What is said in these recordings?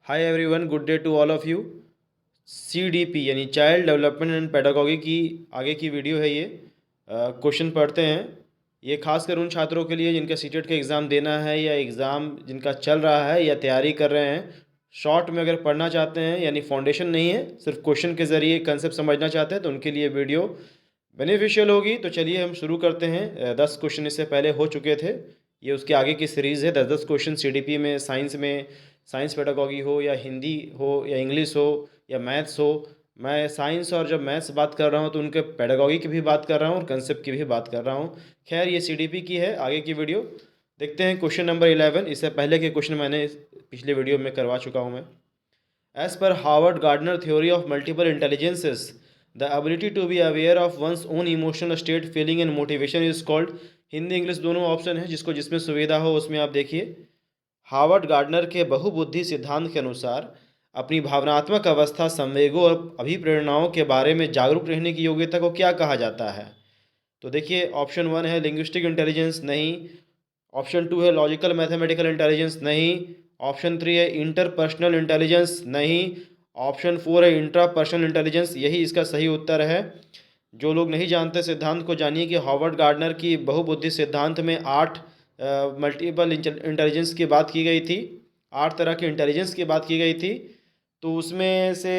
Hi everyone, good day to all of you. CDP यानी child development and pedagogy की आगे की video है ये। क्वेश्चन पढ़ते हैं। ये खासकर उन छात्रों के लिए जिनका सीटेट का एग्ज़ाम देना है या एग्ज़ाम जिनका चल रहा है या तैयारी कर रहे हैं। शॉर्ट में अगर पढ़ना चाहते हैं यानी फाउंडेशन नहीं है, सिर्फ क्वेश्चन के ज़रिए कंसेप्ट समझना चाहते हैं तो उनके लिए वीडियो बेनिफिशियल होगी। तो चलिए हम शुरू करते हैं। 10 क्वेश्चन इससे पहले हो चुके थे। ये उसके आगे की सीरीज़ है। 10-10 क्वेश्चन सीडीपी में, साइंस पेडागोगी हो या हिंदी हो या इंग्लिश हो या मैथ्स हो। मैं साइंस और जब मैथ्स बात कर रहा हूँ तो उनके पेडागोगी की भी बात कर रहा हूँ और कंसेप्ट की भी बात कर रहा हूँ। खैर, ये सीडीपी की है। आगे की वीडियो देखते हैं। Question number 11। इससे पहले के क्वेश्चन मैंने पिछले वीडियो में करवा चुका हूँ मैं। As per Howard Gardner theory of multiple intelligences, the ability to be aware of one's own emotional state, feeling and motivation is called। Hindi English दोनों ऑप्शन है, जिसमें सुविधा हो उसमें आप देखिए। हार्वर्ड गार्डनर के बहुबुद्धि सिद्धांत के अनुसार अपनी भावनात्मक अवस्था, संवेगों और अभिप्रेरणाओं के बारे में जागरूक रहने की योग्यता को क्या कहा जाता है? तो देखिए, ऑप्शन 1 है लिंग्विस्टिक इंटेलिजेंस, नहीं। ऑप्शन 2 है लॉजिकल मैथमेटिकल इंटेलिजेंस, नहीं। ऑप्शन 3 है इंटरपर्सनल इंटेलिजेंस, नहीं। ऑप्शन 4 है इंट्रापर्सनल इंटेलिजेंस। यही इसका सही उत्तर है। जो लोग नहीं जानते सिद्धांत को, जानिए कि हार्वर्ड गार्डनर की बहुबुद्धि सिद्धांत में 8 मल्टीपल इंटेलिजेंस की बात की गई थी। 8 तरह के इंटेलिजेंस की बात की गई थी। तो उसमें से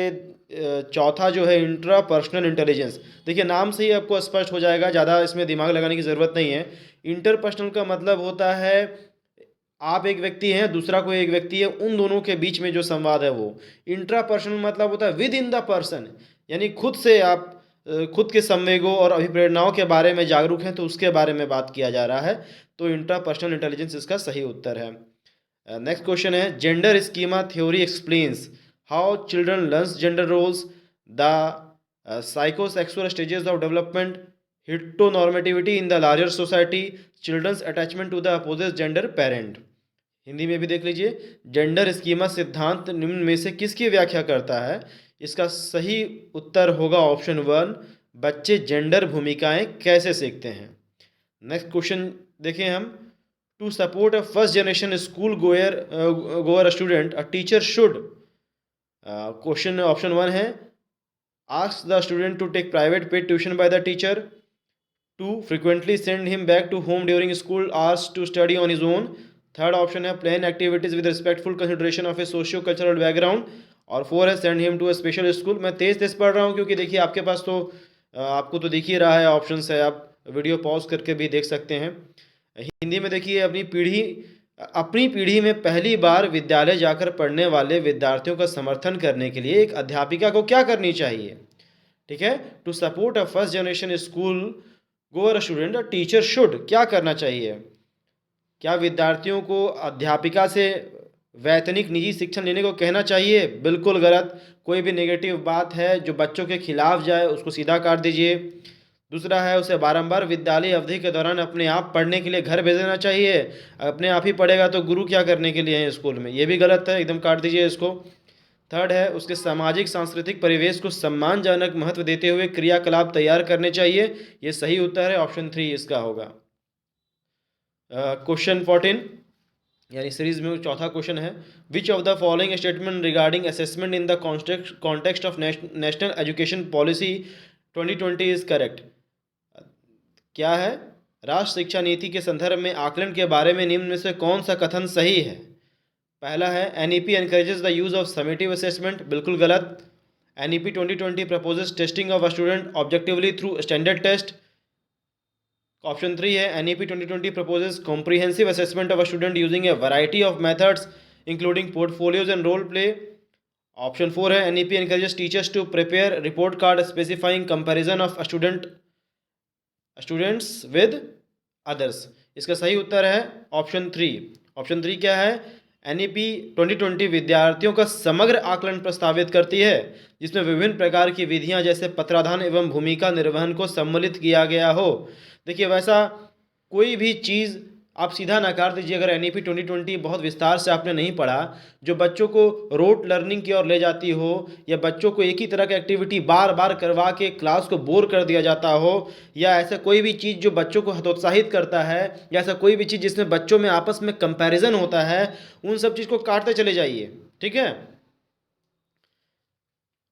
चौथा जो है इंट्रापर्सनल इंटेलिजेंस। देखिए, नाम से ही आपको स्पष्ट हो जाएगा, ज़्यादा इसमें दिमाग लगाने की ज़रूरत नहीं है। इंटरपर्सनल का मतलब होता है आप एक व्यक्ति हैं, दूसरा कोई एक व्यक्ति है, उन दोनों के बीच में जो संवाद है वो। इंट्रापर्सनल मतलब होता है विद इन द पर्सन, यानी खुद से आप खुद के संवेगों और अभिप्रेरणाओं के बारे में जागरूक हैं तो उसके बारे में बात किया जा रहा है। तो इंट्रापर्सनल इंटेलिजेंस इसका सही उत्तर है। नेक्स्ट क्वेश्चन है gender schema theory explains how children learns gender roles, the psychosexual stages of development, heteronormativity in the larger society, children's attachment to the opposite gender parent. Hindi में भी देख लीजिए। जेंडर स्कीमा सिद्धांत निम्न में से किसकी व्याख्या करता है? इसका सही उत्तर होगा ऑप्शन 1, बच्चे जेंडर भूमिकाएं कैसे सीखते हैं। नेक्स्ट क्वेश्चन देखें हम। To support a first generation school goer student a teacher should. Question option 1 है ask the student to take private paid tuition by the teacher. 2. Frequently send him back to home during school hours to study on his own. Third option है plan activities with respectful consideration of a socio cultural background. और 4 है send him to a special school. मैं तेज तेज पढ़ रहा हूँ क्योंकि देखिए आपके पास तो आपको तो दिख ही रहा है ऑप्शन है, आप वीडियो पॉज करके भी देख सकते हैं। हिंदी में देखिए, अपनी पीढ़ी में पहली बार विद्यालय जाकर पढ़ने वाले विद्यार्थियों का समर्थन करने के लिए एक अध्यापिका को क्या करनी चाहिए? ठीक है, to support a first generation school goer student a teacher should क्या करना चाहिए? क्या विद्यार्थियों को अध्यापिका से वैतनिक निजी शिक्षण लेने को कहना चाहिए? बिल्कुल गलत। कोई भी नेगेटिव बात है जो बच्चों के खिलाफ जाए उसको सीधा काट दीजिए। दूसरा है उसे बारंबार विद्यालय अवधि के दौरान अपने आप पढ़ने के लिए घर भेज देना चाहिए। अपने आप ही पढ़ेगा तो गुरु क्या करने के लिए हैं स्कूल में? ये भी गलत है, एकदम काट दीजिए इसको। थर्ड है उसके सामाजिक सांस्कृतिक परिवेश को सम्मानजनक महत्व देते हुए क्रियाकलाप तैयार करने चाहिए। ये सही उत्तर है, ऑप्शन 3 इसका होगा। क्वेश्चन 14 यानी सीरीज में चौथा क्वेश्चन है विच of the following statement regarding assessment in the context of national education policy 2020 is correct. क्या है? राष्ट्रीय शिक्षा नीति के संदर्भ में आकलन के बारे में निम्न में से कौन सा कथन सही है? पहला है NEP encourages the use of summative assessment. बिल्कुल गलत। NEP 2020 proposes testing of a student objectively through standard test. Option 3 है NEP 2020 proposes comprehensive assessment of a student using a variety of methods including portfolios and role play. Option 4 है NEP encourages teachers to prepare report card specifying comparison of students with others. इसका सही उत्तर है option 3। Option 3 क्या है? NEP 2020 विद्यार्थियों का समग्र आकलन प्रस्तावित करती है जिसमें विभिन्न प्रकार की विधियां जैसे पत्राधान एवं भूमिका निर्वहन को सम्मिलित किया गया हो। देखिए, वैसा कोई भी चीज़ आप सीधा नकार दीजिए अगर एनईपी 2020 बहुत विस्तार से आपने नहीं पढ़ा, जो बच्चों को रोट लर्निंग की ओर ले जाती हो या बच्चों को एक ही तरह की एक्टिविटी बार बार करवा के क्लास को बोर कर दिया जाता हो, या ऐसा कोई भी चीज़ जो बच्चों को हतोत्साहित करता है, या ऐसा कोई भी चीज़ जिसमें बच्चों में आपस में कंपैरिजन होता है, उन सब चीज़ को काटते चले जाइए। ठीक है,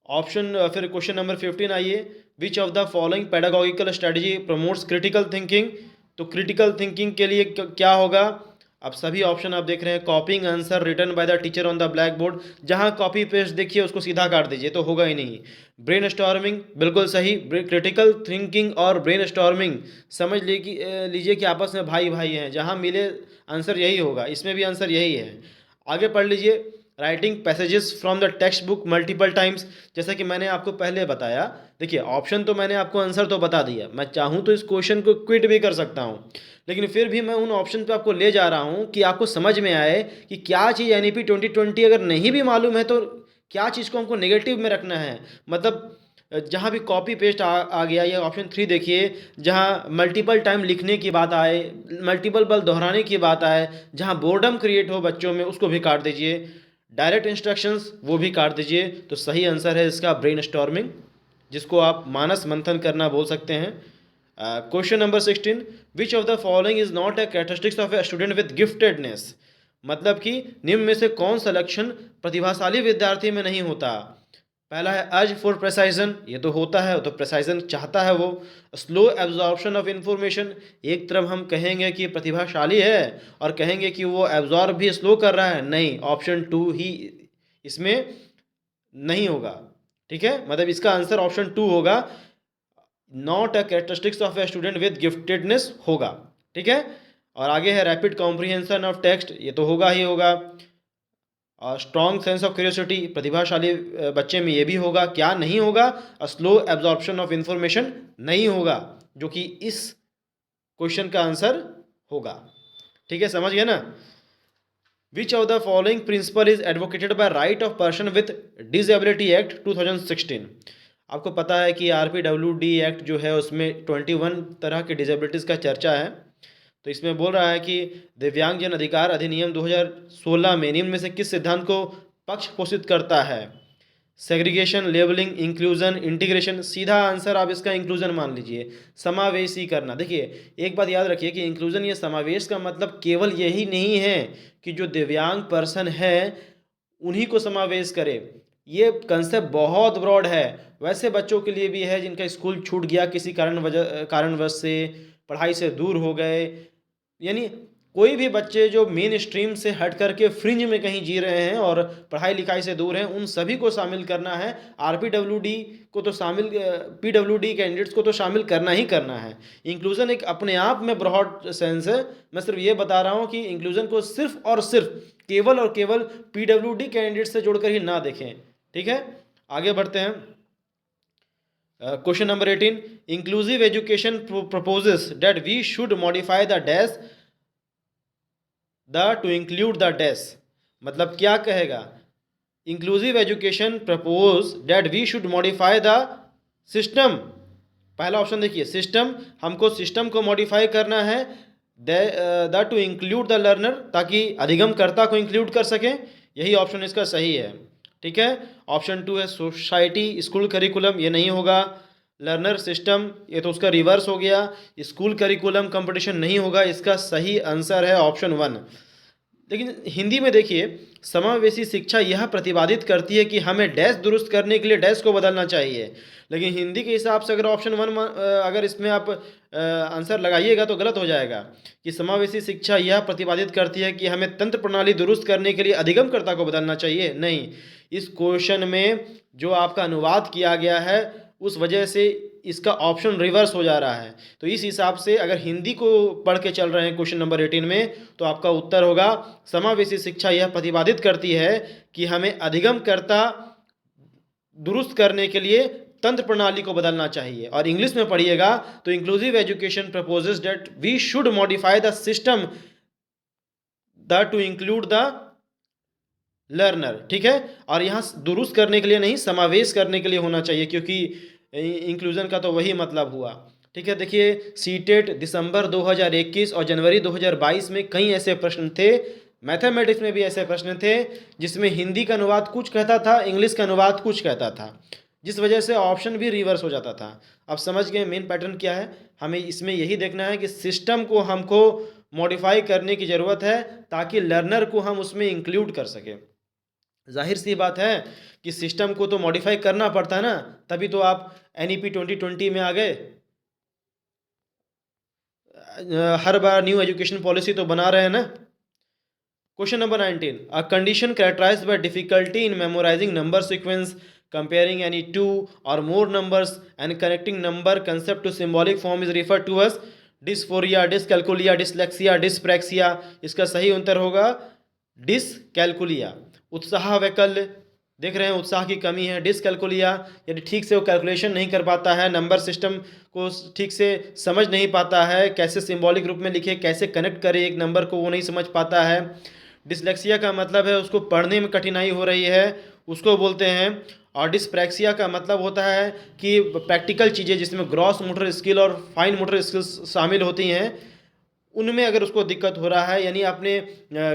फिर क्वेश्चन नंबर 15 आइए, which of the following pedagogical strategy promotes critical thinking. तो क्रिटिकल थिंकिंग के लिए क्या होगा? अब सभी ऑप्शन आप देख रहे हैं, copying answer written by the teacher on the black board, जहां कॉपी पेस्ट देखिए उसको सीधा काट दीजिए तो होगा ही नहीं। ब्रेन स्टॉर्मिंग बिल्कुल सही, क्रिटिकल थिंकिंग और ब्रेन स्टॉर्मिंग समझ लीजिए कि आपस में भाई भाई हैं, जहां मिले आंसर यही होगा, इसमें भी आंसर यही है। आगे पढ़ लीजिए, writing passages from the text book multiple times, जैसा कि मैंने आपको पहले बताया। देखिए ऑप्शन तो मैंने आपको आंसर तो बता दिया, मैं चाहूँ तो इस क्वेश्चन को क्विट भी कर सकता हूँ, लेकिन फिर भी मैं उन ऑप्शन पे आपको ले जा रहा हूँ कि आपको समझ में आए कि क्या चीज़ NEP 2020 अगर नहीं भी मालूम है तो क्या चीज़ को हमको नेगेटिव में रखना है। मतलब जहाँ भी कॉपी पेस्ट आ गया, या ऑप्शन 3 देखिए, जहाँ मल्टीपल टाइम लिखने की बात आए, मल्टीपल बल दोहराने की बात आए, जहाँ बोर्डम क्रिएट हो बच्चों में, उसको भी काट दीजिए। डायरेक्ट इंस्ट्रक्शंस वो भी काट दीजिए। तो सही आंसर है इसका ब्रेन स्टॉर्मिंग, जिसको आप मानस मंथन करना बोल सकते हैं। Question number 16, which of the following is not a characteristics of a student with giftedness. मतलब कि निम्न में से कौन सा लक्षण प्रतिभाशाली विद्यार्थी में नहीं होता? पहला है अर्ज फॉर प्रेसाइजन, ये तो होता है, तो प्रेसाइजन चाहता है वो। स्लो एब्जॉर्प्शन ऑफ इंफॉर्मेशन, एक तरफ हम कहेंगे कि प्रतिभाशाली है और कहेंगे कि वो एब्जॉर्ब भी स्लो कर रहा है, नहीं, ऑप्शन 2 ही इसमें नहीं होगा। ठीक है, मतलब इसका आंसर ऑप्शन 2 होगा, not a characteristics of a student with giftedness होगा। ठीक है, और आगे है रैपिड कॉम्प्रिहेंशन ऑफ टेक्स्ट, ये तो होगा ही होगा। और स्ट्रॉन्ग सेंस ऑफ क्यूरियोसिटी, प्रतिभाशाली बच्चे में ये भी होगा। क्या नहीं होगा? स्लो एब्जॉर्प्शन ऑफ इंफॉर्मेशन नहीं होगा, जो कि इस क्वेश्चन का आंसर होगा। ठीक है, समझ गए ना? Which of the following principle is advocated by right of person with disability act 2016। आपको पता है कि RPWD एक्ट जो है उसमें 21 तरह के डिसेबिलिटीज़ का चर्चा है। तो इसमें बोल रहा है कि दिव्यांगजन अधिकार अधिनियम 2016 में निम्न में से किस सिद्धांत को पक्ष पोषित करता है? Segregation, labelling, inclusion, integration. सीधा आंसर आप इसका इंक्लूजन मान लीजिए, समावेशी करना। देखिए एक बात याद रखिए कि इंक्लूजन या समावेश का मतलब केवल यही नहीं है कि जो दिव्यांग पर्सन है उन्हीं को समावेश करे। ये कंसेप्ट बहुत ब्रॉड है, वैसे बच्चों के लिए भी है जिनका स्कूल छूट गया किसी कारणवश से, पढ़ाई से दूर हो गए, यानी कोई भी बच्चे जो मेन स्ट्रीम से हट करके फ्रिंज में कहीं जी रहे हैं और पढ़ाई लिखाई से दूर हैं, उन सभी को शामिल करना है। RPWD को तो शामिल, PWD कैंडिडेट्स को तो शामिल करना ही करना है। इंक्लूजन एक अपने आप में ब्रॉड सेंस है। मैं सिर्फ ये बता रहा हूँ कि इंक्लूजन को सिर्फ और सिर्फ केवल और केवल PWD कैंडिडेट से जोड़कर ही ना देखें। ठीक है, आगे बढ़ते हैं। Question number 18, inclusive education proposes that we should modify the dash the to include the dash. मतलब क्या कहेगा? Inclusive education propose that we should modify the system. पहला ऑप्शन देखिए, सिस्टम, हमको सिस्टम को मॉडिफाई करना है, the to include the learner, ताकि अधिगमकर्ता को इंक्लूड कर सकें। यही ऑप्शन इसका सही है। ठीक है, ऑप्शन 2 है सोसाइटी स्कूल करिकुलम, ये नहीं होगा। लर्नर सिस्टम, ये तो उसका रिवर्स हो गया। स्कूल करिकुलम कंपटीशन नहीं होगा, इसका सही आंसर है ऑप्शन 1। लेकिन हिंदी में देखिए, समावेशी शिक्षा यह प्रतिपादित करती है कि हमें डैश दुरुस्त करने के लिए डैश को बदलना चाहिए। लेकिन हिंदी के हिसाब से अगर ऑप्शन 1 अगर इसमें आप आंसर लगाइएगा तो गलत हो जाएगा कि समावेशी शिक्षा यह प्रतिपादित करती है कि हमें तंत्र प्रणाली दुरुस्त करने के लिए अधिगमकर्ता को बदलना चाहिए। नहीं, इस क्वेश्चन में जो आपका अनुवाद किया गया है उस वजह से इसका ऑप्शन रिवर्स हो जा रहा है। तो इस हिसाब से अगर हिंदी को पढ़ के चल रहे हैं क्वेश्चन नंबर 18 में, तो आपका उत्तर होगा समावेशी शिक्षा यह प्रतिपादित करती है कि हमें अधिगमकर्ता दुरुस्त करने के लिए तंत्र प्रणाली को बदलना चाहिए। और इंग्लिश में पढ़िएगा तो inclusive education proposes that we should modify the system the to include the learner. ठीक है, और यहाँ दुरुस्त करने के लिए नहीं, समावेश करने के लिए होना चाहिए, क्योंकि इंक्लूजन का तो वही मतलब हुआ। ठीक है, देखिए सीटेट दिसंबर 2021 और जनवरी 2022 में कई ऐसे प्रश्न थे, मैथमेटिक्स में भी ऐसे प्रश्न थे जिसमें हिंदी का अनुवाद कुछ कहता था, इंग्लिश का अनुवाद कुछ कहता था, जिस वजह से ऑप्शन भी रिवर्स हो जाता था। अब समझ गए मेन पैटर्न क्या है? हमें इसमें यही देखना है कि सिस्टम को हमको मॉडिफाई करने की ज़रूरत है ताकि लर्नर को हम उसमें इंक्लूड कर सकें। जाहिर सी बात है कि सिस्टम को तो मॉडिफाई करना पड़ता है ना, तभी तो आप NEP 2020 में आ गए। हर बार न्यू एजुकेशन पॉलिसी तो बना रहे हैं ना। Question number 19, a condition characterised by difficulty in memorising number sequence, comparing any two or more numbers and connecting number concept to symbolic form is referred to as dysphoria, dyscalculia, dyslexia, dyspraxia। इसका सही उत्तर होगा dyscalculia. उत्साह वैकल्य, देख रहे हैं उत्साह की कमी है। डिसकैलकुलिया यदि ठीक से वो कैलकुलेशन नहीं कर पाता है, नंबर सिस्टम को ठीक से समझ नहीं पाता है, कैसे सिंबॉलिक रूप में लिखे, कैसे कनेक्ट करे एक नंबर को, वो नहीं समझ पाता है। डिसलेक्सिया का मतलब है उसको पढ़ने में कठिनाई हो रही है, उसको बोलते हैं। और डिस्प्रैक्सिया का मतलब होता है कि प्रैक्टिकल चीज़ें जिसमें ग्रॉस मोटर स्किल और फाइन मोटर स्किल्स शामिल होती हैं, उनमें अगर उसको दिक्कत हो रहा है, यानी अपने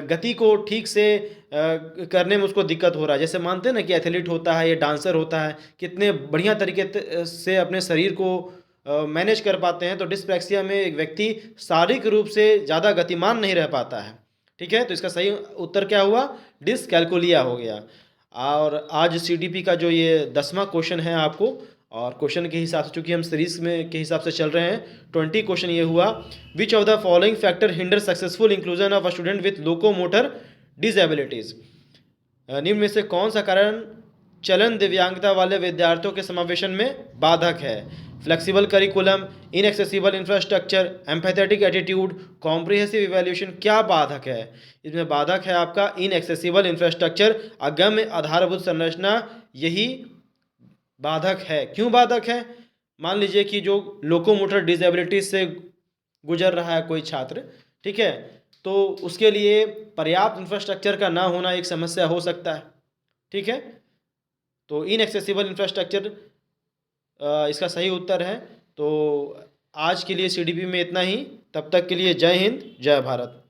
गति को ठीक से करने में उसको दिक्कत हो रहा है। जैसे मानते हैं ना कि एथलीट होता है या डांसर होता है, कितने बढ़िया तरीके से अपने शरीर को मैनेज कर पाते हैं, तो डिस्प्रैक्सिया में एक व्यक्ति शारीरिक रूप से ज़्यादा गतिमान नहीं रह पाता है। ठीक है, तो इसका सही उत्तर क्या हुआ? डिसकैलकुलिया हो गया। और आज CDP का जो ये 10वां क्वेश्चन है आपको, और क्वेश्चन के हिसाब से, चूंकि हम सीरीज में के हिसाब से चल रहे हैं, 20 क्वेश्चन ये हुआ, विच of the following factor hinder successful inclusion of a student with locomotor disabilities. निम्न में से कौन सा कारण चलन दिव्यांगता वाले विद्यार्थियों के समावेशन में बाधक है? Flexible curriculum, inaccessible infrastructure, empathetic attitude, comprehensive evaluation. क्या बाधक है? इसमें बाधक है आपका इनएक्सेसिबल इंफ्रास्ट्रक्चर, अगम्य आधारभूत संरचना, यही बाधक है। क्यों बाधक है? मान लीजिए कि जो लोकोमोटर डिसेबिलिटी से गुजर रहा है कोई छात्र, ठीक है, तो उसके लिए पर्याप्त इंफ्रास्ट्रक्चर का ना होना एक समस्या हो सकता है। ठीक है, तो इनएक्सेसिबल इंफ्रास्ट्रक्चर इसका सही उत्तर है। तो आज के लिए CDP में इतना ही। तब तक के लिए जय हिंद, जय भारत।